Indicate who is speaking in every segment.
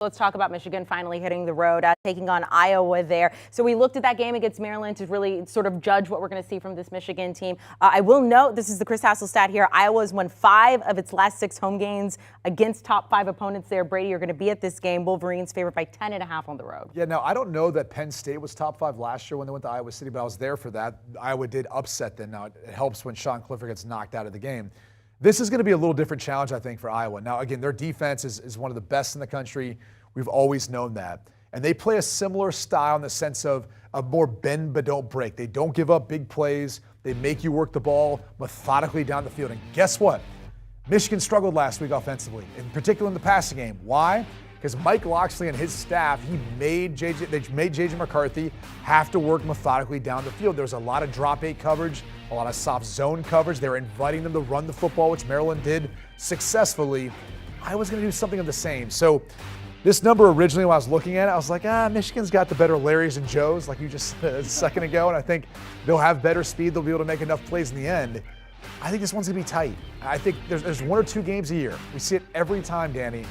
Speaker 1: Let's talk about Michigan finally hitting the road, taking on Iowa there. So we looked at that game against Maryland to really sort of judge what we're going to see from this Michigan team. I will note, this is the Chris Hassel stat here, Iowa's won 5 of its last 6 home games against top 5 opponents there. Brady, you're going to be at this game. Wolverines favored by 10.5 on the road.
Speaker 2: Yeah, now I don't know that Penn State was top 5 last year when they went to Iowa City, but I was there for that. Iowa did upset them. Now it helps when Sean Clifford gets knocked out of the game. This is going to be a little different challenge, I think, for Iowa. Now, again, their defense is one of the best in the country. We've always known that. And they play a similar style in the sense of a more bend but don't break. They don't give up big plays. They make you work the ball methodically down the field. And guess what? Michigan struggled last week offensively, in particular in the passing game. Why? Because Mike Locksley and his staff, they made J.J. McCarthy have to work methodically down the field. There was a lot of drop 8 coverage, a lot of soft zone coverage. They were inviting them to run the football, which Maryland did successfully. I was going to do something of the same. So this number originally, when I was looking at it, I was like, Michigan's got the better Larrys and Joes, like you just said a second ago, and I think they'll have better speed. They'll be able to make enough plays in the end. I think this one's going to be tight. I think there's 1 or 2 games a year. We see it every time, Danny,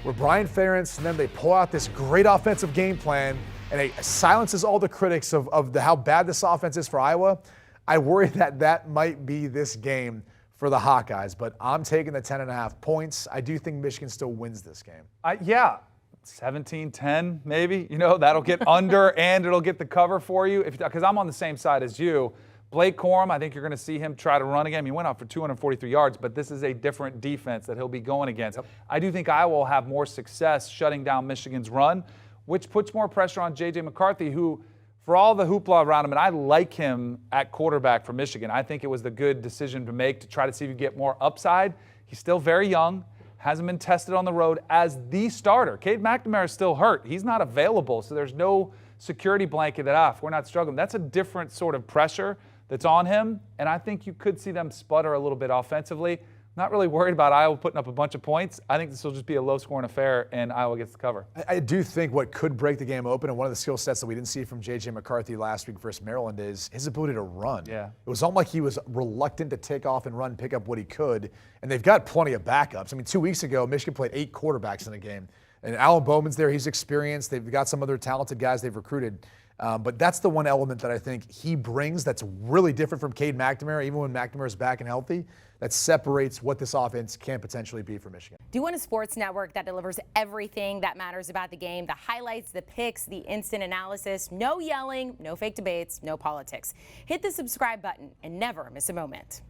Speaker 2: where Brian Ferentz and then they pull out this great offensive game plan and it silences all the critics of how bad this offense is for Iowa. I worry that might be this game for the Hawkeyes, but I'm taking the 10.5 points. I do think Michigan still wins this game.
Speaker 3: Yeah, 17-10 maybe. That'll get under and it'll get the cover for you. Because I'm on the same side as you. Blake Corum, I think you're going to see him try to run again. He went out for 243 yards, but this is a different defense that he'll be going against. Yep. I do think Iowa will have more success shutting down Michigan's run, which puts more pressure on J.J. McCarthy, who, for all the hoopla around him, and I like him at quarterback for Michigan. I think it was the good decision to make to try to see if you get more upside. He's still very young, hasn't been tested on the road as the starter. Cade McNamara is still hurt. He's not available, so there's no security blanket that, we're not struggling. That's a different sort of pressure that's on him, and I think you could see them sputter a little bit offensively. Not really worried about Iowa putting up a bunch of points. I think this will just be a low-scoring affair, and Iowa gets the cover.
Speaker 2: I do think what could break the game open, and one of the skill sets that we didn't see from J.J. McCarthy last week versus Maryland, is his ability to run.
Speaker 3: Yeah.
Speaker 2: It was almost like he was reluctant to take off and run, pick up what he could, and they've got plenty of backups. I mean, 2 weeks ago, Michigan played 8 quarterbacks in a game, and Alan Bowman's there. He's experienced. They've got some other talented guys they've recruited. But that's the one element that I think he brings that's really different from Cade McNamara, even when McNamara is back and healthy, that separates what this offense can potentially be for Michigan.
Speaker 1: Do you want a sports network that delivers everything that matters about the game? The highlights, the picks, the instant analysis, no yelling, no fake debates, no politics. Hit the subscribe button and never miss a moment.